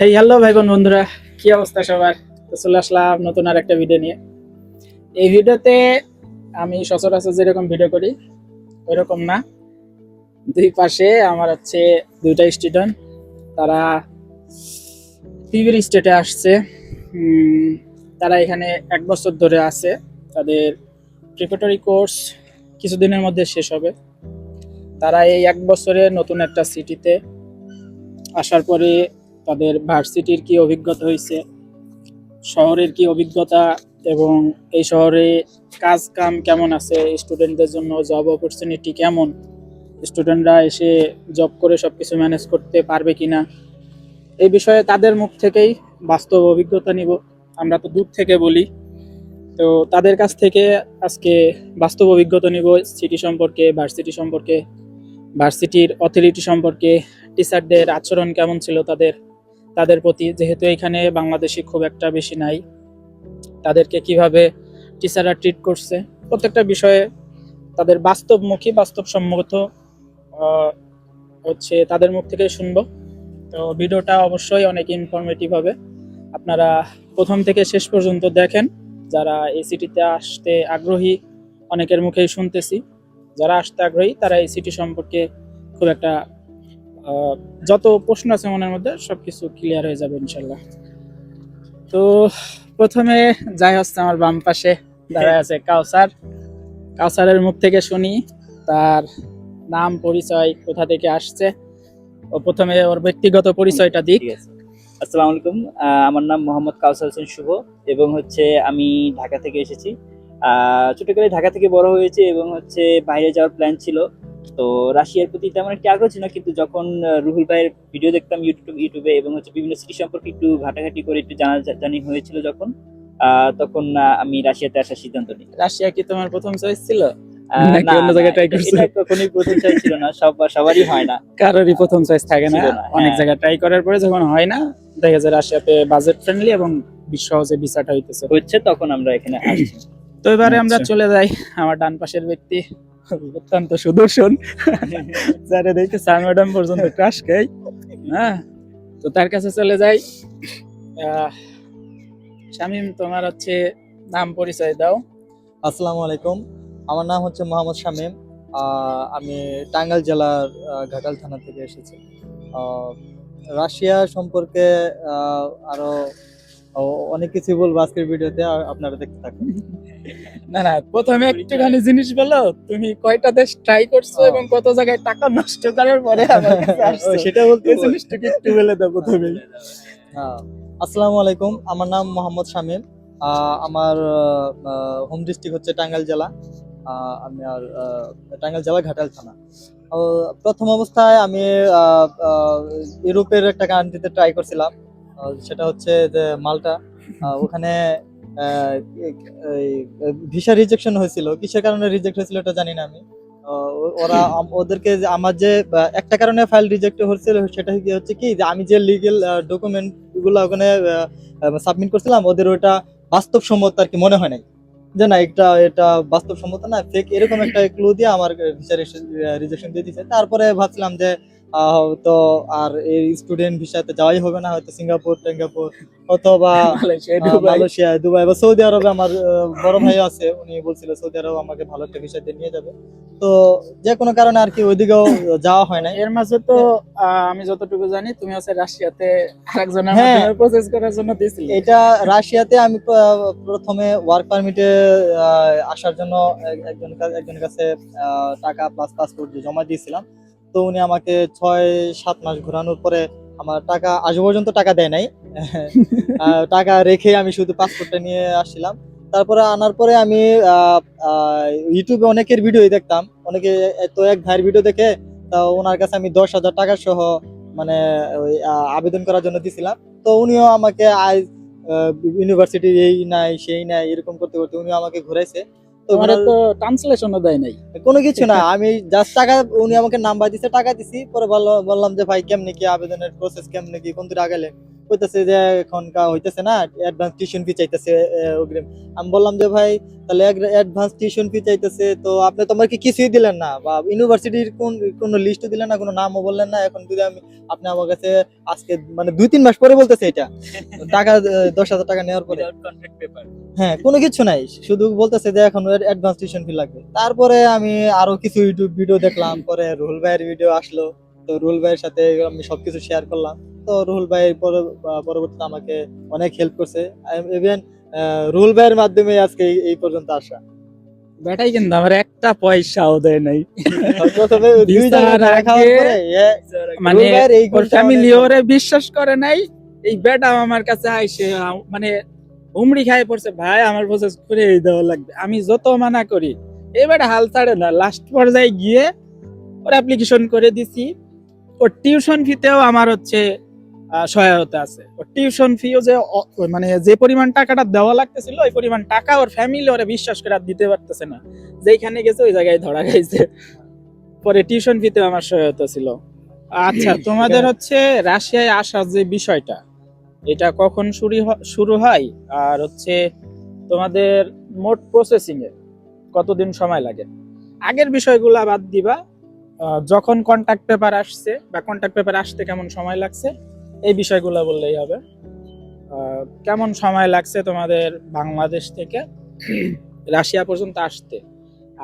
Hey hello ভাই বোন বন্ধুরা, কি অবস্থা সবার? তো চলে আসলাম নতুন আর একটা ভিডিও নিয়ে। এই ভিডিওতে আমি সচরাচর যেরকম ভিডিও করি ওইরকম না। দুই পাশে আমার হচ্ছে দুইটা স্টুডেন্ট, তারা পিভির স্টেটে আসছে। উম, তারা এখানে 1 বছর ধরে আছে। তাদের প্রিপারেটরি কোর্স কিছুদিনের মধ্যে শেষ হবে। তারা এই 1 বছরে নতুন একটা সিটিতে আসার পরে তাদের ভার্সিটির কি অভিজ্ঞতা হয়েছে, শহরের কি অভিজ্ঞতা, এবং এই শহরে কাজ কাম কেমন আছে, স্টুডেন্টদের জন্য জব অপরচুনিটি কেমন, স্টুডেন্টরা এসে জব করে সবকিছু ম্যানেজ করতে পারবে কিনা, এই বিষয়ে তাদের মুখ থেকেই বাস্তব অভিজ্ঞতা নিব। আমরা তো দূর থেকে বলি, তো তাদের কাছ থেকে আজকে বাস্তব অভিজ্ঞতা নিব সিটি সম্পর্কে, ভার্সিটি সম্পর্কে, ভার্সিটির অথরিটি সম্পর্কে, টিচারদের আচরণ কেমন ছিল তাদের তাদের প্রতি, যেহেতু এখানে বাংলাদেশি খুব একটা বেশি নাই, তাদেরকে কিভাবে টিচাররা ট্রিট করছে, প্রত্যেকটা বিষয়ে তাদের বাস্তবমুখী বাস্তবসম্মত আহ, হচ্ছে তাদের মুখ থেকে শুনবো। তো ভিডিওটা অবশ্যই অনেক ইনফরমেটিভ হবে, আপনারা প্রথম থেকে শেষ পর্যন্ত দেখেন। যারা এই সিটিতে আসতে আগ্রহী, অনেকের মুখেই শুনতেছি, যারা আসতে আগ্রহী তারা এই সিটি সম্পর্কে খুব একটা যত প্রশ্ন আছে মনের মধ্যে সবকিছু ক্লিয়ার হয়ে যাবে ইনশাল্লাহ। তো প্রথমে যাই হচ্ছে আমার বাম পাশে দাঁড়ায় আছে কাউসার। কাউসারের মুখ থেকে শুনি তার নাম, পরিচয়, কোথা থেকে আসছে। ও প্রথমে ওর ব্যক্তিগত পরিচয়টা দিক। ঠিক আছে। আসসালামু আলাইকুম। আমার নাম মোহাম্মদ কাউসার হোসেন শুভ এবং আমি ঢাকা থেকে এসেছি। ছোটকালে ঢাকা থেকে বড় হয়েছে এবং বাইরে যাওয়ার প্ল্যান ছিল। তো রাশিয়ার প্রতি তেমন একটা আগ্রহ ছিল না, কিন্তু যখন রুহুল ভাইয়ের ভিডিও দেখতাম ইউটিউবে এবং বিভিন্ন সিটি সম্পর্কে একটু ঘাটাঘাটি করে একটু জানি হয়েছিল যখন, তখন আমি রাশিয়াতে আসার সিদ্ধান্ত নিই। রাশিয়া কি তোমার প্রথম চয়েস ছিল নাকি না অন্য না, জায়গায় ট্রাই করছো? এটা কখনোই প্রথম চয়েস ছিল না, সবারই হয় না। কারোরই প্রথম চয়েস থাকে না। ছিল না, অনেক হ্যাঁ। জায়গায় ট্রাই করার পরে যখন হয় না, দেখা যায় রাশিয়াতে বাজেট ফ্রেন্ডলি এবং সহজে ভিসাটা হইতেছে। তখন আমরা এখানে আসছি। তো এবারে আমরা আচ্ছা। চলে যাই আমার ডান পাশের ব্যক্তি, অত্যন্ত সুদর্শন, যারা দেখতে স্যার ম্যাডাম পর্যন্ত ক্রাশ খাই। হ্যাঁ, তো তার কাছে চলে যাই। শামীম, তোমার হচ্ছে নাম পরিচয় দাও। আসসালামু আলাইকুম। আমার নাম হচ্ছে মোহাম্মদ শামীম। আমি টাঙ্গাইল জেলার ঘাটাল থানা থেকে এসেছি। আহ, রাশিয়া সম্পর্কে আরো অনেক কিছু বলবো আজকের ভিডিওতে, আপনারা দেখতে থাকুন। না না, প্রথমে একটুখানি জিনিস বলো, তুমি কয়টা দেশ ট্রাই করছো এবং কত জায়গায় টাকা নষ্ট করার পরে আমার কাছে আসছো, সেটা বলতে এই জিনিসটাকে একটু বলে দাও প্রথমেই। আসসালামু আলাইকুম। আমার নাম মোহাম্মদ শামীম। আমার হোম ডিস্ট্রিক্ট হচ্ছে টাঙ্গাইল জেলা। আমি টাঙ্গাইল জেলা ঘাটাল থানা। প্রথম অবস্থায় আমি ইউরোপের একটা কান্ট্রিতে ট্রাই করছিলাম, সেটা হচ্ছে যে মাল্টা। ওখানে ভিসা রিজেকশন হয়েছিল। কিসের কারণে রিজেক্ট হয়েছিল এটা জানি না আমি। ওদেরকে আমার যে একটা কারণে ফাইল রিজেক্ট হয়েছিল, সেটা হচ্ছে কি যে আমি যে লিগেল ডকুমেন্ট গুলো ওখানে সাবমিট করছিলাম, ওদের ওটা বাস্তবসম্মত আর কি মনে হয় নাই, যে না এটা বাস্তবসম্মত না, ফেক, এরকম একটা ক্লু দিয়ে আমার ভিসা রিজেকশন দিয়ে দিয়েছে। তারপরে ভাবছিলাম যে তো আর এই স্টুডেন্ট ভিসাতে যাওয়াই হবে না, হয়তো সিঙ্গাপুর টেঙ্গাপুর অথবা মালয়েশিয়া, দুবাই বা সৌদি আরবে। আমার বড় ভাই আছে, উনি বলছিল সৌদি আরব আমাকে ভালো একটা ভিসা দিয়ে নিয়ে যাবে। তো যে কোনো কারণে আর কি ওইদিকেও যাওয়া হয় নাই। এর মাঝে তো আমি যতটুকু জানি তুমি হচ্ছে রাশিয়াতে আরেকজনের হ্যাঁ, মাধ্যমে প্রসেস করার জন্য দিয়েছিলে। এটা রাশিয়াতে আমি প্রথমে ওয়ার্ক পারমিটে আসার জন্য একজনের কাছে টাকা প্লাস পাসপোর্ট জমা দিয়েছিলাম। তো উনি আমাকে 6-7 মাস ঘোরানোর পরে আমার টাকা আজ পর্যন্ত টাকা দেয় নাই। টাকা রেখে আমি শুধু পাসপোর্টটা নিয়ে আসছিলাম। তারপরে আনার পরে আমি ইউটিউবে অনেকের ভিডিও দেখতাম, অনেকে, তো এক ভাইয়ের ভিডিও দেখে তা ওনার কাছে আমি 10,000 টাকা সহ মানে ওই আবেদন করার জন্য দিছিলাম। তো উনিও আমাকে ইউনিভার্সিটি এই নাই সেই নাই এরকম করতে করতে উনিও আমাকে ঘুরাইছে। তো তোমার তো ট্রান্সলেশনও দেয় নাই। কোনো কিছু না, আমি জাস্ট টাকা, উনি আমাকে নাম্বার দিছে, টাকা দিছি। পরে বললাম যে ভাই কেমনে কি আবেদনের প্রসেস, কেমনে কি কোন দিকে আগালে। কইতেছে যে এখন হইতেছে না, অ্যাডভান্স টিউশন ফি চাইতেছে অগ্রিম। আমি বললাম যে ভাই তাহলে অ্যাডভান্স টিউশন ফি চাইতেছে, তো আপনি তো আমাকে কিছুই দিলেন না, বা ইউনিভার্সিটির কোনো লিস্টও দিলেন না, কোনো নামও বললেন না। এখন যদি আপনি আমার কাছে আজকে মানে 2-3 মাস পরে বলতেছে এটা টাকা 10,000 টাকা নেওয়ার পরে, কন্ট্রাক্ট পেপার। হ্যাঁ কোনো কিছু নাই, শুধু বলতেছে যে এখন অ্যাডভান্স টিউশন ফি লাগবে। তারপরে আমি আরো কিছু ইউটিউব ভিডিও দেখলাম, পরে রুহুল ভাইয়ের ভিডিও আসলো, তো রুহুল ভাইয়ের সাথে আমি সবকিছু শেয়ার করলাম। তো রুহুল ভাই পরবর্তীতে আমাকে অনেক হেল্প করছে, ইভেন রুহুল ভাইয়ের মাধ্যমে আজকে এই পর্যন্ত আসা। বেটাই কিন্তু আমার একটা পয়সাও দেয় নাই। প্রথমে দুই ভিসার জায়গায় দেখা আগে হওয়ার পরে মানে রুহুল ভাইয়ের এই ওর গুণটা ফ্যামিলি অনেক- ওরে বিশ্বাস করে নাই। এই বেটা আমার কাছে আইসে মানে হুমড়ি খাই পড়ছে, ভাই আমার প্রসেস করে দেওয়া লাগবে। আমি যত মানা করি এই বেটা হাল ছাড়ে না। লাস্ট পর্যায়ে গিয়ে ওর অ্যাপ্লিকেশন করে দিছি। ওর টিউশন ফিতেও আমার হচ্ছে সহায়তা আছে। ওর টিউশন ফিও যে মানে যে পরিমাণ টাকাটা দেওয়া লাগতেছিল ওই পরিমাণ টাকা ওর ফ্যামিলি ওরা বিশ্বাস করে আর দিতে পারতেছে না। যেখানে গেছে ওই জায়গায় ধরা খাইছে। পরে টিউশন ফিতেও আমার সহায়তা ছিল। আচ্ছা, তোমাদের হচ্ছে রাশিয়ায় আসার যে বিষয়টা, এটা কখন শুরু হয়, আর হচ্ছে তোমাদের মোট প্রসেসিং এ কতদিন সময় লাগে? আগের বিষয়গুলা বাদ দিবা। যখন কন্ট্যাক্ট পেপার আসছে বা কন্ট্যাক্ট পেপার আসতে কেমন সময় লাগছে এই বিষয়গুলো বললেই হবে। কেমন সময় লাগছে তোমাদের বাংলাদেশ থেকে রাশিয়া পর্যন্ত আসতে,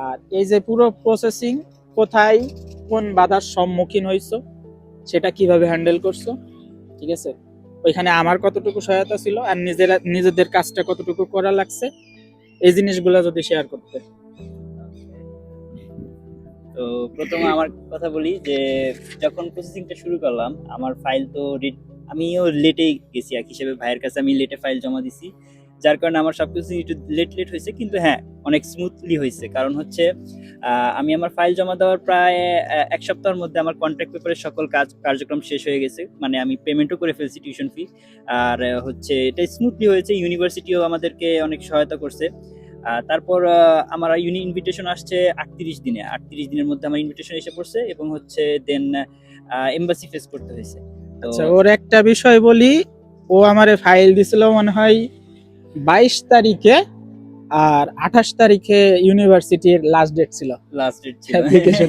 আর এই যে পুরো প্রসেসিং কোথায় কোন বাধার সম্মুখীন হইছো সেটা কিভাবে হ্যান্ডেল করছো, ঠিক আছে? ওইখানে আমার কতটুকু সহায়তা ছিল আর নিজেদের কাজটা কতটুকু করা লাগছে, এই জিনিসগুলো যদি শেয়ার করতে। তো প্রথমে আমার কথা বলি যে যখন প্রসেসিংটা শুরু করলাম, আমার ফাইল তো আমিও লেটে গেছি এক হিসেবে, ভাইয়ের কাছে আমি লেটে ফাইল জমা দিছি, যার কারণে আমার সবকিছু একটু লেট হয়েছে। কিন্তু হ্যাঁ, অনেক স্মুথলি হয়েছে। কারণ হচ্ছে আমি আমার ফাইল জমা দেওয়ার প্রায় 1 সপ্তাহের মধ্যে আমার কন্ট্রাক্ট পেপারের সকল কার্যক্রম শেষ হয়ে গেছে। মানে আমি পেমেন্টও করে ফেলছি টিউশন ফি। আর হচ্ছে এটা স্মুথলি হয়েছে। ইউনিভার্সিটিও আমাদেরকে অনেক সহায়তা করছে। তারপর আমার ইনভিটেশন আসছে 38 দিনে। 38 দিনের মধ্যে আমার ইনভিটেশন এসে পড়ছে এবং হচ্ছে দেন এমবাসি ফেস করতে হয়েছে। তো আচ্ছা, ওর একটা বিষয় বলি। ও আমারে ফাইল দিছিল মনে হয় 22 তারিখে, আর 28 তারিখে ইউনিভার্সিটির লাস্ট ডেট ছিল লাস্ট ডেট ছিল অ্যাপ্লিকেশন।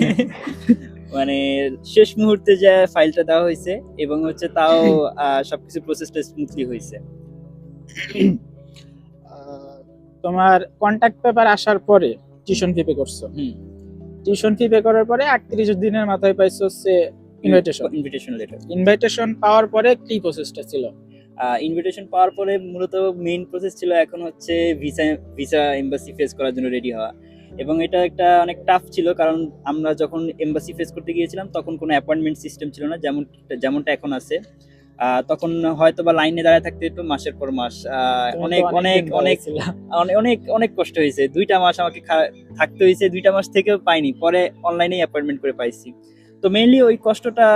মানে শেষ মুহূর্তে যে ফাইলটা দেওয়া হয়েছে এবং হচ্ছে তাও সবকিছু প্রসেসটা স্মুথলি হয়েছে। তোমার কন্ট্যাক্ট পেপার আসার পরে টিউশন ফি পে করছো। টিউশন ফি পে করার পরে 38 দিনের মাথায় পাইছো হচ্ছে ইনভিটেশন লেটার। ইনভাইটেশন পাওয়ার পরে কি প্রসেসটা ছিল? ইনভিটেশন পাওয়ার পরে মূলত মেইন প্রসেস ছিল এখন হচ্ছে ভিসা এমবাসি ফেস করার জন্য রেডি হওয়া। এবং এটা একটা অনেক টাফ ছিল, কারণ আমরা যখন এমবাসি ফেস করতে গিয়েছিলাম তখন কোনো অ্যাপয়েন্টমেন্ট সিস্টেম ছিল না যেমনটা এখন আছে। তখন হয়তো বা লাইনে দাঁড়ায় থাকতে হতো মাসের পর মাস। অনেক অনেক অনেক অনেক অনেক কষ্ট হয়েছে। 2টা মাস আমাকে থাকতে হয়েছে, 2টা মাস থেকেও পাইনি, পরে অনলাইনেই অ্যাপয়েন্টমেন্ট করে পাইছি। তো মেইনলি ওই কষ্টটা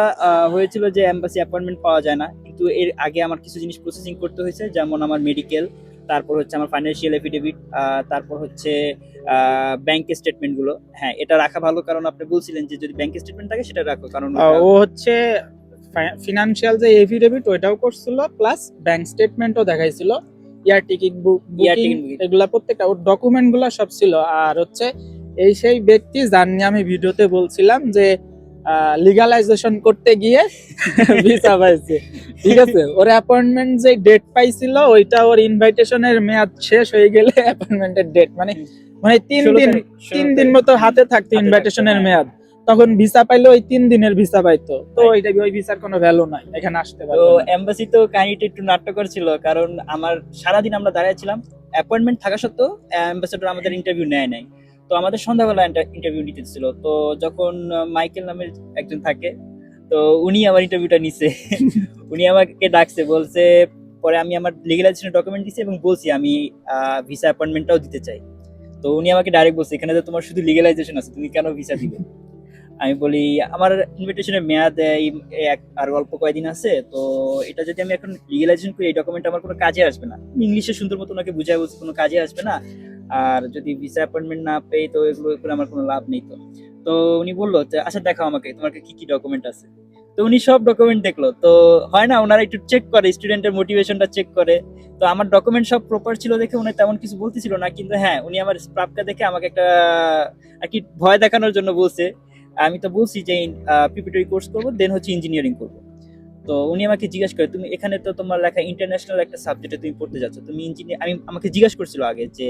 হয়েছিল যে এমবাসি অ্যাপয়েন্টমেন্ট পাওয়া যায় না। কিন্তু এর আগে আমার কিছু জিনিস প্রসেসিং করতে হয়েছে, যেমন আমার মেডিকেল, তারপর হচ্ছে আমার ফাইন্যান্সিয়াল এফিডেভিট, তারপর হচ্ছে ব্যাংক স্টেটমেন্ট গুলো। হ্যাঁ, এটা রাখা ভালো, কারণ আপনি বলছিলেন যে যদি ব্যাংক স্টেটমেন্ট থাকে সেটা রাখো, কারণ ও হচ্ছে ফিনান্সিয়াল যে এফিডেভিট ওইটাও করছিল, প্লাস ব্যাংক স্টেটমেন্টও দেখাইছিল, ইয়ার টিকিট বুকিং, এগুলা প্রত্যেকটা ওর ডকুমেন্ট গুলা সব ছিল। আর হচ্ছে এই সেই ব্যক্তি যার নিয়ে আমি ভিডিওতে বলছিলাম যে লিগালাইজেশন করতে গিয়ে ভিসা পাইছে, ঠিক আছে? ওর অ্যাপয়েন্টমেন্ট যে ডেট পাইছিল ওইটা ওর ইনভাইটেশনের মেয়াদ শেষ হয়ে গেলে অ্যাপয়েন্টমেন্টের ডেট মানে মানে 3 দিন মতো হাতে থাকতো ইনভাইটেশনের মেয়াদ, তখন ভিসা পাইলে ওই 3 দিনের ভিসা পাইতো। তো ওই ভিসার কোনো ভ্যালু নাই, এখানে আসতে পারবে তো না। এমবাসি তো কাহিনীটা একটু নাট্যকর ছিল, কারণ আমার সারাদিন আমরা দাঁড়িয়ে ছিলাম, অ্যাপয়েন্টমেন্ট থাকা সত্ত্বেও অ্যাম্বাসেডর আমাদের ইন্টারভিউ নেয় নাই। তো আমাদের সন্ধ্যাবেলা ইন্টারভিউ নিতে ছিল। তো যখন মাইকেল নামের একজন থাকে, তো উনি আমার ইন্টারভিউটা নিছে। উনি আমাকে ডাকছে, বলছে, পরে আমি আমার লিগ্যালাইজেশনের ডকুমেন্ট দিছি এবং বলছি আমি ভিসা অ্যাপয়েন্টমেন্টটাও দিতে চাই। তো উনি আমাকে ডাইরেক্ট বলছে, এখানে তো তোমার শুধু লিগ্যালাইজেশন আছে, তুমি কেন ভিসা দিবে? আমি বলি আমার ইনভিটেশনের মেয়াদ আর অল্প কয়েকদিন আছে, তো এটা যদি আমি এখন লিগ্যালাইজেশন করি এই ডকুমেন্ট আমার কোনো কাজে আসবে না। ইংলিশে সুন্দর মতো ওনাকে বুঝাই বলছি কোনো কাজে আসবে না, আর যদি ভিসা অ্যাপয়েন্টমেন্ট না পেয়ে তো এগুলো করে আমার কোনো লাভ নেই। তো উনি বললো যে আচ্ছা দেখাও আমাকে তোমার কি কি ডকুমেন্ট আছে। তো তো উনি সব ডকুমেন্ট দেখলো, তো হয় না ওনারা একটু চেক করে, স্টুডেন্টের মোটিভেশনটা চেক করে। তো আমার ডকুমেন্ট সব প্রপার ছিল দেখে উনি তেমন কিছু বলতেছিল না, কিন্তু হ্যাঁ উনি আমার স্ক্রাবটা দেখে আমাকে একটা আর কি ভয় দেখানোর জন্য বলছে। আমি তো বলছি যে প্রিপারেটরি কোর্স করবো, দেন হচ্ছে ইঞ্জিনিয়ারিং করবো। তো উনি আমাকে জিজ্ঞাসা করে, তুমি এখানে তো তোমার লেখা ইন্টারন্যাশনাল একটা সাবজেক্টে তুমি পড়তে যাচ্ছ, তুমি ইঞ্জিনিয়ার, আমাকে জিজ্ঞাসা করছিল আগে যে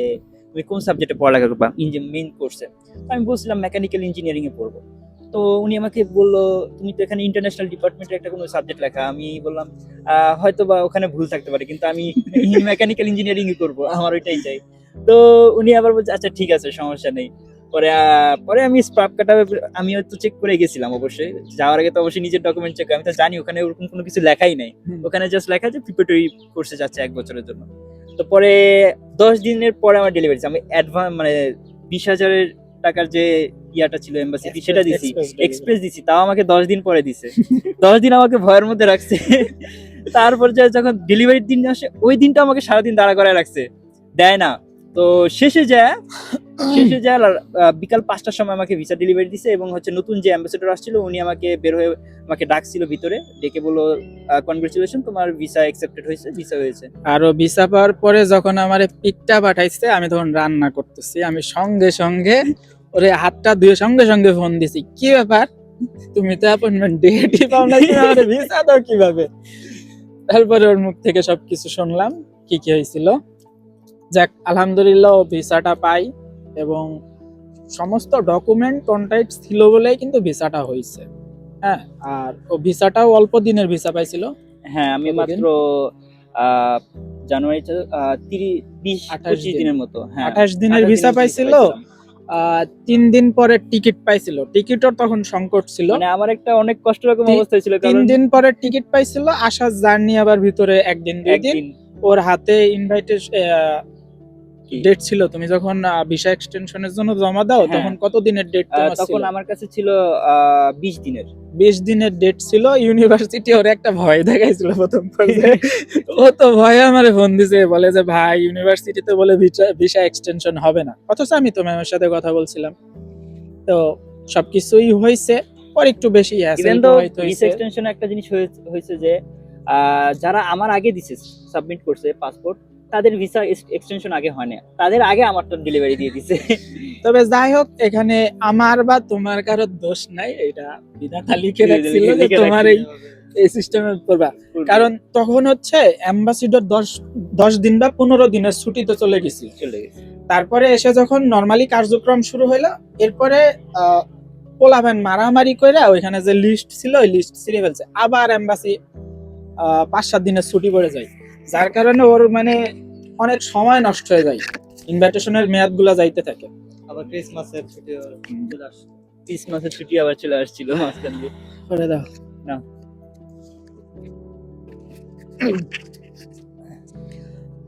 তুমি কোন সাবজেক্টে পড়ালেখা করবা মেইন কোর্সে। আমি বলছিলাম মেকানিক্যাল ইঞ্জিনিয়ারিং এ পড়বো। তো উনি আমাকে বললো তুমি তো এখানে ইন্টারন্যাশনাল ডিপার্টমেন্টের একটা কোনো সাবজেক্ট লেখা। আমি বললাম হয়তো বা ওখানে ভুল থাকতে পারে, কিন্তু আমি মেকানিক্যাল ইঞ্জিনিয়ারিং এ করবো, আমার ওইটাই চাই। তো উনি আবার বলছে আচ্ছা ঠিক আছে সমস্যা নেই। পরে আমি স্ক্রাব কাটা আমি তো চেক করে গেছিলাম, অবশ্যই যাওয়ার আগে তো অবশ্যই নিজের ডকুমেন্ট চেক, আমি তো জানি ওখানে ওরকম কোনো কিছু লেখাই নাই, ওখানে জাস্ট লেখা যে প্রিপারেটরি কোর্সে যাচ্ছে 1 বছরের জন্য। তো পরে 10 দিনের পরে আমার ডেলিভারি, আমি অ্যাডভান্স মানে 20,000 টাকার যে ইয়াটা ছিল এমবাসি সেটা দিছি, এক্সপ্রেস দিছি, তাও আমাকে 10 দিন পরে দিছে। 10 দিন আমাকে ভয়ের মধ্যে রাখছে। তারপর যখন ডেলিভারির দিন আসে, ওই দিনটা আমাকে সারাদিন দাঁড়া করায় রাখছে, দেয় না। তো শেষে যায় বিকাল 5টার সময় আমাকে ভিসা ডেলিভারি দিছে, এবং হচ্ছে নতুন যে অ্যাম্বাসেডর আসছিল উনি আমাকে বের হয়ে আমাকে ডাকছিল ভিতরে, ডেকে বললো কনগ্রাচুলেশন, তোমার ভিসা অ্যাকসেপ্টেড হয়েছে, ভিসা হয়েছে। আরো ভিসা পাওয়ার পরে যখন আমার পিকটা পাঠাইছে, আমি তখন রান্না করতেছি, আমি সঙ্গে সঙ্গে ওরে হাতটা ধুয়ে সঙ্গে সঙ্গে ফোন দিছি, কি ব্যাপার তুমি তো অ্যাপয়েন্টমেন্ট ডেটই পাও না, তুমি আমারে ভিসা দাও কিভাবে? তারপরে ওর মুখ থেকে সবকিছু শুনলাম কি কি হয়েছিল। যাক আলহামদুলিল্লাহ ও ভিসাটা পাই, এবং সমস্ত ডকুমেন্ট কন্টাক্ট ছিল বলেই কিন্তু ভিসাটা হয়েছে। হ্যাঁ, আর ও ভিসাটাও অল্প দিনের ভিসা পাইছিল। হ্যাঁ আমি কতদিন? মাত্র জানুয়ারি 20-25 দিনের মতো, হ্যাঁ 28 দিনের 28 ভিসা দিনের পাইছিল। পাইছিলাম। 3 দিন পরে টিকিট পাইছিল, টিকিটও তখন সংকট ছিল। মানে আমার একটা অনেক কষ্ট রকম তি- অবস্থা ছিল, 3 কারণ দিন পরে টিকিট পাইছিল, আসার জার্নি আবার ভিতরে 1 দিন 2 দিন। একদিন ওর হাতে ইনভাইটেশন কি? ডেট ছিল, তুমি যখন ভিসা এক্সটেনশনের জন্য জমা দাও হ্যাঁ। তখন কত দিনের ডেট তোমার ছিল? তখন আমার কাছে ছিল 20 দিনের। 20 দিনের ডেট ছিল। ইউনিভার্সিটি ওর একটা ভয় দেখাইছিল প্রথম পর্যায়ে। ও তো ভয়ে আমারে ফোন দিছে, বলে যে ভাই ইউনিভার্সিটিতে বলে ভিসা এক্সটেনশন হবে না, অথচ আমি তো ম্যামের সাথে কথা বলছিলাম। তো সবকিছুই হয়েছে, পর একটু বেশি ইভেন তো ভিসা এক্সটেনশন একটা জিনিস হয়েছে যে যারা আমার আগে দিছে সাবমিট করছে পাসপোর্ট, তাদের ভিসা এক্সটেনশন আগে হয় না, তাদের আগে আমারটা ডেলিভারি দিয়ে দিছে। তবে যাই হোক, এখানে আমার বা তোমার কারো দোষ নাই, এটা বিধাতা লিখে রাখছিল যে লিখে তোমার এই সিস্টেমে করবা। কারণ তখন হচ্ছে অ্যাম্বাসিডর 10 দিন বা 15 দিনের ছুটিতে চলে গেছিল। চলে গেছে। তারপরে এসে যখন নরমালি কার্যক্রম শুরু হইলো, এরপরে পোলাবেন মারামারি কইরা ওইখানে যে লিস্ট ছিল ওই লিস্ট ছিঁড়ে ফেলছে, আবার এম্বাসি 5-7 দিনের ছুটি পড়ে যায়, যার কারণে ওর মানে অনেক সময় নষ্ট হয়ে যায়, ইনভাইটেশনের মেয়াদ গুলা যাইতে থাকে। আবার ক্রিসমাসের ছুটি চলে আসে। ক্রিসমাসের ছুটি আবার চলে আসছিল মাঝখান দিয়ে। করে দাও না।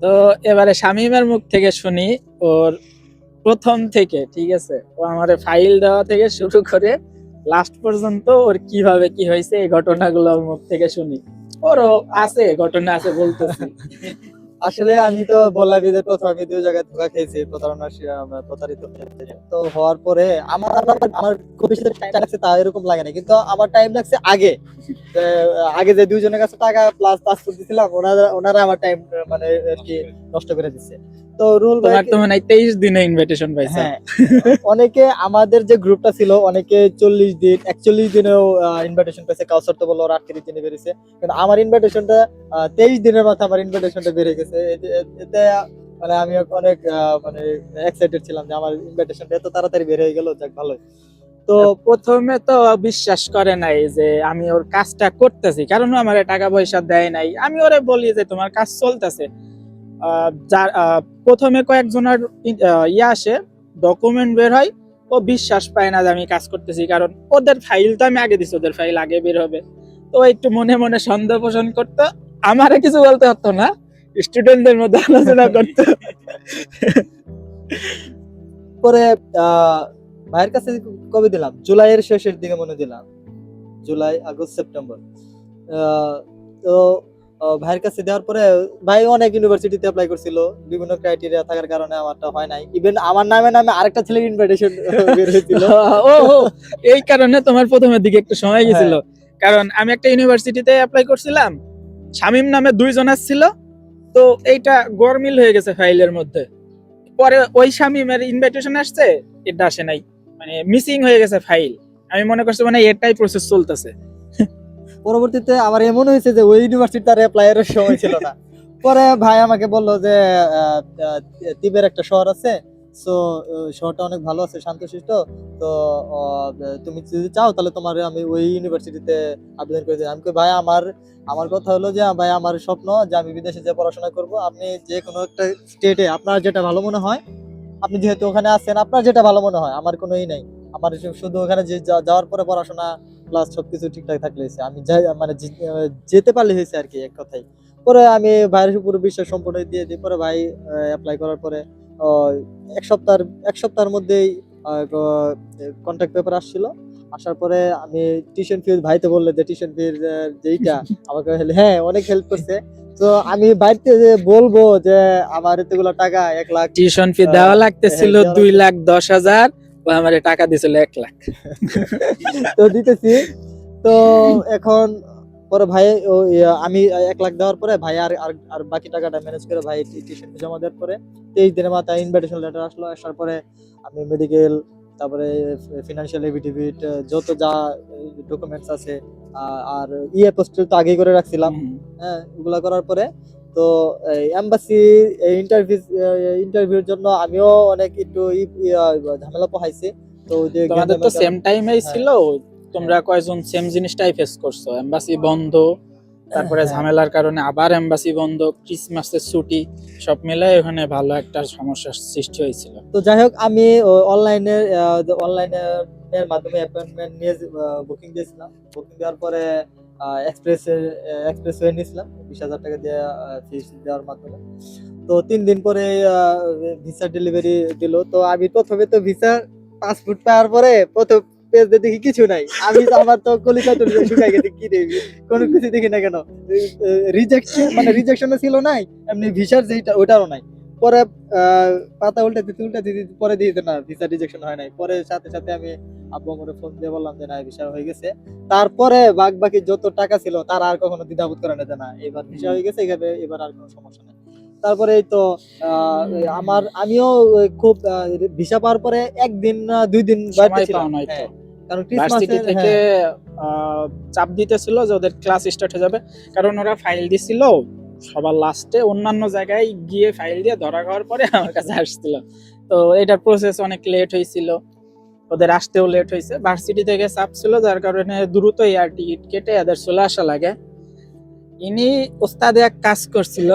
তো এবারে শামীমের মুখ থেকে শুনি ওর প্রথম থেকে, ঠিক আছে, ও আমারে ফাইল দেওয়া থেকে শুরু করে লাস্ট পর্যন্ত ওর কিভাবে কি হয়েছে এই ঘটনাগুলো ওর মুখ থেকে শুনি। ওরও আছে ঘটনা আছে বলতেছি। আসলে আমি তো বললাম যে প্রথম আমি 2 জায়গায় ধোকা খেয়েছি, প্রতারিত হয়েছি। তো হওয়ার পরে আমার খুব বেশি টাইম লাগছে তা এরকম লাগে না, কিন্তু আমার টাইম লাগছে আগে যে 2 জনের কাছে টাকা প্লাস পাসপোর্ট দিছিলাম, ওনারা আমার টাইম মানে আর কি নষ্ট করে দিচ্ছে। তো রুল তোমার তো মানে 23 দিনে ইনভিটেশন পাইছে। হ্যাঁ, অনেকে আমাদের যে গ্রুপটা ছিল অনেকে 40 দিন 41 দিনেও ইনভিটেশন পেয়েছে। কাউসার তো বললো 38 দিনে বেরিয়েছে, কিন্তু আমার ইনভিটেশনটা 23 দিনের মাথায় আমার ইনভিটেশনটা বেরিয়ে গেছে। এতে মানে আমি অনেক মানে এক্সাইটেড ছিলাম যে আমার ইনভিটেশনটা এত তাড়াতাড়ি বের হয়ে গেল, যাক ভালো। তো প্রথমে তো বিশ্বাস করে নাই যে আমি ওর কাজটা করতেছি, কারণ ও আমার টাকা পয়সা দেয় নাই। আমি ওরে বলি যে তোমার কাজ চলতেছে। প্রথমে কয়েকজনের ইয়ে আসে, ডকুমেন্ট বের হয়, ও বিশ্বাস পায় না যে আমি কাজ করতেছি, কারণ ওদের ফাইল তো আমি আগে দিছি, ওদের ফাইল আগে বের হবে। তো একটু মনে মনে সন্দেহ পোষণ করতো, আমারে কিছু বলতে পারতো না, স্টুডেন্টদের মধ্যে আলোচনা করতো। পরে ভাইয়ের কাছে কবে দিলাম, জুলাইয়ের শেষের দিকে মনে দিলাম, জুলাই আগস্ট সেপ্টেম্বর। তো ভাইয়ের কাছে দেওয়ার পরে ভাই অনেক ইউনিভার্সিটিতে অ্যাপ্লাই করছিল, বিভিন্ন ক্রাইটেরিয়া থাকার কারণে আমারটা হয় নাই। ইভেন আমার নামে আরেকটা ছেলের ইনভিটেশন বের হয়েছিল। ও এই কারণে তোমার প্রথমের দিকে একটু সময় গেছিল, কারণ আমি একটা ইউনিভার্সিটিতে অ্যাপ্লাই করছিলাম, শামীম নামে 2 জন ছিল, তো এইটা গরমিল হয়ে গেছে ফাইলের মধ্যে। পরে ওই শামীমের ইনভাইটেশন আসছে, এটা আসে নাই, মানে মিসিং হয়ে গেছে ফাইল। আমি মনে করছি মানে এটাই প্রসেস চলতেছে। পরবর্তীতে আমার এমন হয়েছে যে ওই ইউনিভার্সিটি তার অ্যাপ্লাইয়ের সময় ছিল না। পরে ভাই আমাকে বললো যে তিবের একটা শহর আছে, সো শহরটা অনেক ভালো আছে, শান্তশিষ্ট, তো তুমি যদি চাও তাহলে তোমার আমি ওই ইউনিভার্সিটিতে আবেদন করে দিই। আমি কই, ভাই আমার কথা হলো যে ভাই আমার স্বপ্ন যে আমি বিদেশে যে পড়াশোনা করব, আপনি যে কোনো একটা স্টেটে আপনার যেটা ভালো মনে হয়, আপনি যেহেতু ওখানে আছেন আপনার যেটা ভালো মনে হয়, আমার কোনো নাই। আমার শুধু ওখানে যে যাওয়ার পরে পড়াশোনা প্লাস সবকিছু ঠিকঠাক থাকলে হয়েছে, আমি যাই মানে যেতে পারলে হয়েছে আর কি, এক কথাই। পরে আমি ভাইয়ের উপর বিশ্বাস সম্পূর্ণ দিয়ে দিই। পরে ভাই অ্যাপ্লাই করার পরে আহ, এক সপ্তাহের মধ্যেই কন্ট্রাক্ট পেপার আসছিল। আসার পরে আমি টিউশন ফি, ভাই তো বললে যে টিউশন ফির যেইটা আমাকে হ্যাঁ অনেক হেল্প করছে। তো আমি বাড়িতে যে বলবো যে আমার এতগুলো টাকা 1 লাখ টিউশন ফি দেওয়া লাগতেছিল হ্যাঁ, 2,10,000, ও আমারে টাকা দিছিল 1 লাখ। তো দিতেছি। তো এখন পরে ভাই আমি 1 লাখ দেওয়ার পরে ভাই আর আর আর বাকি টাকাটা ম্যানেজ করে ভাই টিউশন ফি জমা দেওয়ার পরে 23 দিনের মাথায় ইনভিটেশন লেটার আসলো। আসার পরে আমি মেডিকেল, তারপরে ফিনান্সিয়াল এফিডেভিট, যত যা ডকুমেন্টস আছে, আর পোস্টেল তো আগেই করে রাখছিলাম। হ্যাঁ, ওগুলা করার পরে তো এমবাসি ইন্টারভিউর জন্য আমিও অনেক একটু ঝামেলা পোহাইছি। তো ওই যে তোমাদের তো সেম টাইমেই হ্যাঁ। ছিল, তোমরা কয়জন সেম জিনিসটাই ফেস করছো? এমবাসি বন্ধ, তারপরে হ্যাঁ। ঝামেলার কারণে আবার এমবাসি বন্ধ, ক্রিসমাসের ছুটি, সব মিলে ওখানে ভালো একটা সমস্যার সৃষ্টি হয়েছিল। তো যাই হোক, আমি অনলাইনের মাধ্যমে অ্যাপয়েন্টমেন্ট নিয়ে বুকিং দিয়েছিলাম। বুকিং দেওয়ার পরে এক্সপ্রেস ওয়ে নিয়েছিলাম 20,000 টাকা দিয়ে ফিস দেওয়ার মাধ্যমে। তো 3 দিন পরে ভিসা ডেলিভারি দিল। তো আমি প্রথমে তো ভিসা পাসপোর্ট পাওয়ার পরে প্রথম পেজ দেখি কিছু নাই। আমি তো আমার তো কলিজা টলিজা শুকাই গেছে, কি দেখবি কোনো কিছু দেখি না কেন, রিজেকশনে ছিল নাই, এমনি ভিসার যেটা ওটারও নাই। পরে পাতা উল্টে দিতে পরে দিতে না ভিসা রিজেকশন হয় নাই। পরে সাথে সাথে আমি আব্বু আমারে ফোন দিয়ে বললাম যে না ভিসা হয়ে গেছে। তারপরে বাকি যত টাকা ছিল তার আর কখনো দ্বিধাবোধ করে না যে না এবার ভিসা হয়ে গেছে, এবার আর কোনো সমস্যা নেই। তারপরে এই তো আমিও খুব ভিসা পাওয়ার পরে 1 দিন 2 দিন বাড়িতে সময় ছিলাম। পাও নাই তো। হ্যাঁ, কারণ ভার্সিটি ক্রিসমাসে থেকে চাপ দিতেছিল যে ওদের ক্লাস স্টার্ট হয়ে যাবে, কারণ ওরা ফাইল দিছিল সবার লাস্টে, অন্যান্য জায়গায় গিয়ে ফাইল দিয়ে ধরা খাওয়ার পরে আমার কাছে আসছিল। তো এটার প্রসেস অনেক লেট হয়েছিল, ওদের আসতেও লেট হয়েছে, ভার্সিটি থেকে চাপ ছিল, যার কারণে দ্রুত এয়ার টিকিট কেটে এদের চলে আসা লাগে। ইনি ওস্তাদে এক কাজ করছিল,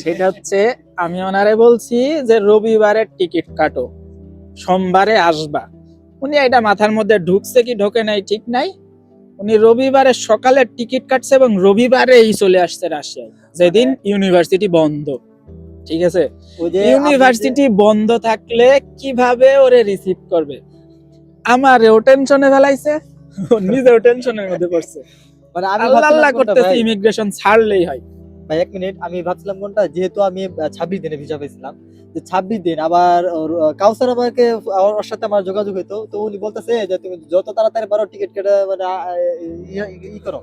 সেটা হচ্ছে আমি ওনারে বলছি যে রবিবারের টিকিট কাটো, সোমবারে আসবা। উনি এটা মাথার মধ্যে ঢুকছে কি ঢোকে নাই ঠিক নাই, উনি রবিবারে সকালে টিকিট কাটছে এবং রবিবারেই চলে আসছে রাশিয়ায়, যেদিন ইউনিভার্সিটি বন্ধ। ঠিক আছে, ওই যে ইউনিভার্সিটি বন্ধ থাকলে কিভাবে ওরে রিসিভ করবে, আমারেও টেনশনে ফেলাইছে, ও নিজেও টেনশনের মধ্যে পড়ছে। মানে আমি আল্লাহ আল্লাহ ভাবছিলাম কোনটা করতেছে ভাই, ইমিগ্রেশন ছাড়লেই হয়। ভাই 1 মিনিট, আমি ভাবছিলাম কোনটা, যেহেতু আমি 26 দিনে ভিসা পেয়েছিলাম, যে 26 দিন আবার কাউসার আমাকে ওর সাথে আমার যোগাযোগ হইতো। তো উনি বলতেছে যে তুমি যত তাড়াতাড়ি পারো টিকিট কেটে মানে ই করো,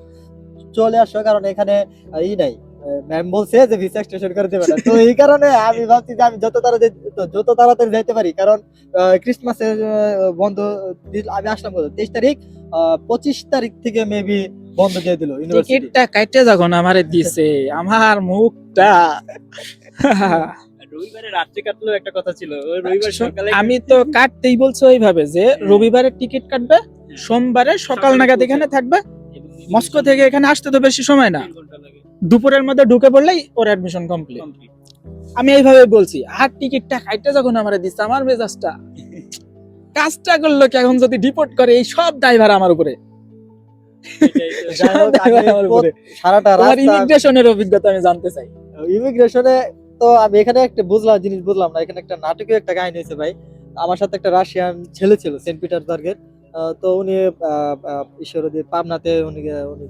চলে আসো, কারণ এখানে নাই, ম্যাম বলছে যে ভিসা এক্সটেনশন করে দেবে না। তো এই কারণে আমি ভাবছি যে আমি যত তাড়াতাড়ি যাইতে পারি, কারণ ক্রিসমাসের বন্ধ আমি আসলাম 23 তারিখ, 25 তারিখ থেকে মেবি বন্ধ দিয়ে দিল ইউনিভার্সিটি। টিকিটটা কাটতে যখন আমারে দিছে, আমার মুখটা রবিবারে রাত্রে কাটলেও একটা কথা ছিল, ওই রবিবার সকালে আমি তো কাটতেই বলছি ওইভাবে যে রবিবারে টিকিট কাটবে, সোমবারে সকাল নাগাদ এখানে থাকবে, মস্কো থেকে এখানে আসতে তো বেশি সময় না, 3 ঘন্টা লাগে দুপুরের মধ্যে ঢুকে পড়লেই ওর অ্যাডমিশন কমপ্লিট। আমি এইভাবে বলছি, আর টিকিটটা কাটতে যখন আমারে দিচ্ছে, আমার মেজাজটা কাজটা করলো কি, এখন যদি ডিপোর্ট করে এই সব ড্রাইভার আমার উপরে, যাই হোক, আমি আমার উপরে। সারাটা তোমার রাস্তা ইমিগ্রেশনের অভিজ্ঞতা আমি জানতে চাই। ইমিগ্রেশনে তো আমি এখানে একটা জিনিস বুঝলাম না, এখানে একটা নাটকীয় একটা কাহিনী হয়েছে ভাই। আমার সাথে একটা রাশিয়ান ছেলে ছিল সেন্ট পিটার্সবার্গের। তো উনি ঈশ্বরদী পাবনাতে উনি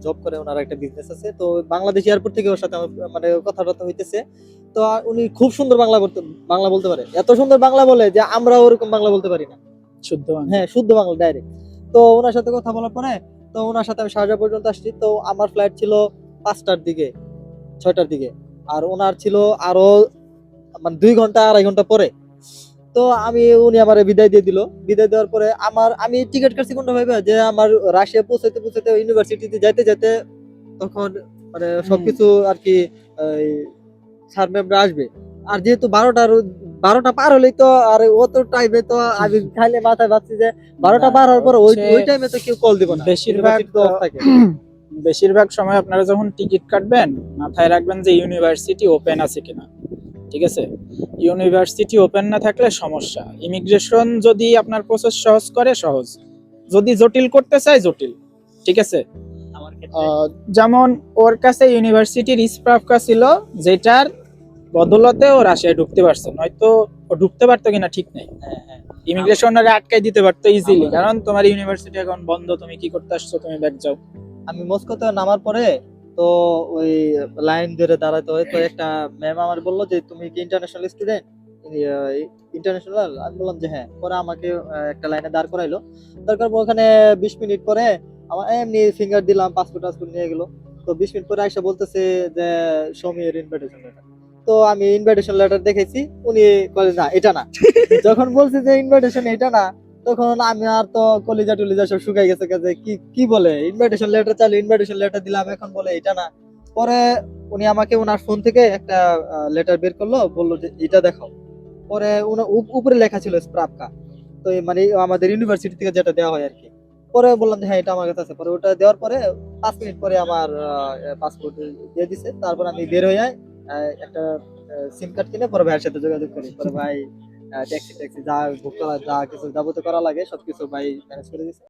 জব করে, ওনার একটা বিজনেস আছে। তো বাংলাদেশ এয়ারপোর্ট থেকে ওর সাথে আমার মানে কথাবার্তা হইতেছে। তো উনি খুব সুন্দর বাংলা বলতে পারে, এত সুন্দর বাংলা বলে যে আমরা ওরকম বাংলা বলতে পারি না। শুদ্ধ বাংলা। হ্যাঁ, শুদ্ধ বাংলা ডাইরেক্ট। তো ওনার সাথে কথা বলার পরে তো তো ওনার সাথে আমি শারজা পর্যন্ত আসছি। তো আমার ফ্লাইট ছিল 5টার দিকে, 6টার দিকে, আর ওনার ছিল আরো মানে 2 ঘন্টা 2.5 ঘন্টা পরে। তো উনি আমার বিদায় দিয়ে দিল। বিদায় দেওয়ার পরে আমি টিকিট কাটছি কোনটা ভাবে যে আমার রাশিয়া পৌঁছাতে পৌঁছাতে ইউনিভার্সিটিতে যাইতে যাইতে তখন মানে সবকিছু আর কি স্যার ম্যামরা আসবে। আর যেহেতু 12টা পার হলেই তো আর অত টাইমে তো আমি খাইলে মাথায় ভাবছি যে 12টা পার হওয়ার পর ওই টাইমে তো কেউ কল দিব না, বেশিরভাগ ইউনিভার্সিটি তো off থাকে। বেশিরভাগ সময় আপনারা যখন টিকিট কাটবেন মাথায় রাখবেন যে ইউনিভার্সিটি ওপেন আছে কিনা। ঠিক আছে, ইউনিভার্সিটি ওপেন না থাকলে সমস্যা। ইমিগ্রেশন যদি আপনার প্রসেস সহজ করে সহজ, যদি জটিল করতে চায় জটিল। ঠিক আছে, আমার ক্ষেত্রে যেমন ওর কাছে ইউনিভার্সিটির স্প্রাফকা ছিল, যেটার বদলতে ও রাশিয়ায় ঢুকতে পারছে, নয়তো ও ঢুকতে পারতো কিনা ঠিক নেই। হ্যাঁ, হ্যাঁ। ইমিগ্রেশনারে আটকাই দিতে পারতো ইজিলি, কারণ তোমার ইউনিভার্সিটি এখন বন্ধ, তুমি কি করতে আসছো, তুমি ব্যাক যাও। আমি মস্কোতে নামার পরে তো ওই লাইন ধরে দাঁড়াতে হয়। তো একটা ম্যাম আমার বললো যে তুমি কি ইন্টারন্যাশনাল স্টুডেন্ট, ইন্টারন্যাশনাল? আমি বললাম যে হ্যাঁ। পরে আমাকে একটা লাইনে দাঁড় করাইলো। তারপর ওখানে 20 মিনিট পরে আমার এমনি ফিঙ্গার দিলাম, পাসপোর্ট টাসপোর্ট নিয়ে গেলো। তো 20 মিনিট পরে আইসা বলতেছে যে show me your invitation letter. তো আমি ইনভাইটেশন লেটার দেখেছি, উনি বলে না এটা না। যখন বলছে যে ইনভাইটেশন এটা না, তখন আমি আর তো কলিজা টলিজা সব শুকাই গেছে যে কি কি বলে ইনভাইটেশন লেটার, চাইলে ইনভাইটেশন লেটার দিলাম, এখন বলে এটা না। পরে উনি আমাকে ওনার ফোন থেকে একটা লেটার বের করলো, বললো যে এটা দেখাও। পরে উপরে লেখা ছিল স্প্রাপকা। তো মানে আমাদের ইউনিভার্সিটি থেকে যেটা দেওয়া হয় আর কি। পরে বললাম যে হ্যাঁ এটা আমার কাছে আছে। পরে ওটা দেওয়ার পরে 5 মিনিট পরে আমার পাসপোর্ট দিয়ে দিছে। তারপর আমি বের হয়ে যাই, একটা সিম কার্ড কিনে পরে ভাইয়ের সাথে যোগাযোগ করি। পরে ভাই ট্যাক্সি ট্যাক্সি যা বুক করা, যা কিছু যাবতীয় করা লাগে সবকিছু ভাই ম্যানেজ করে দিছে।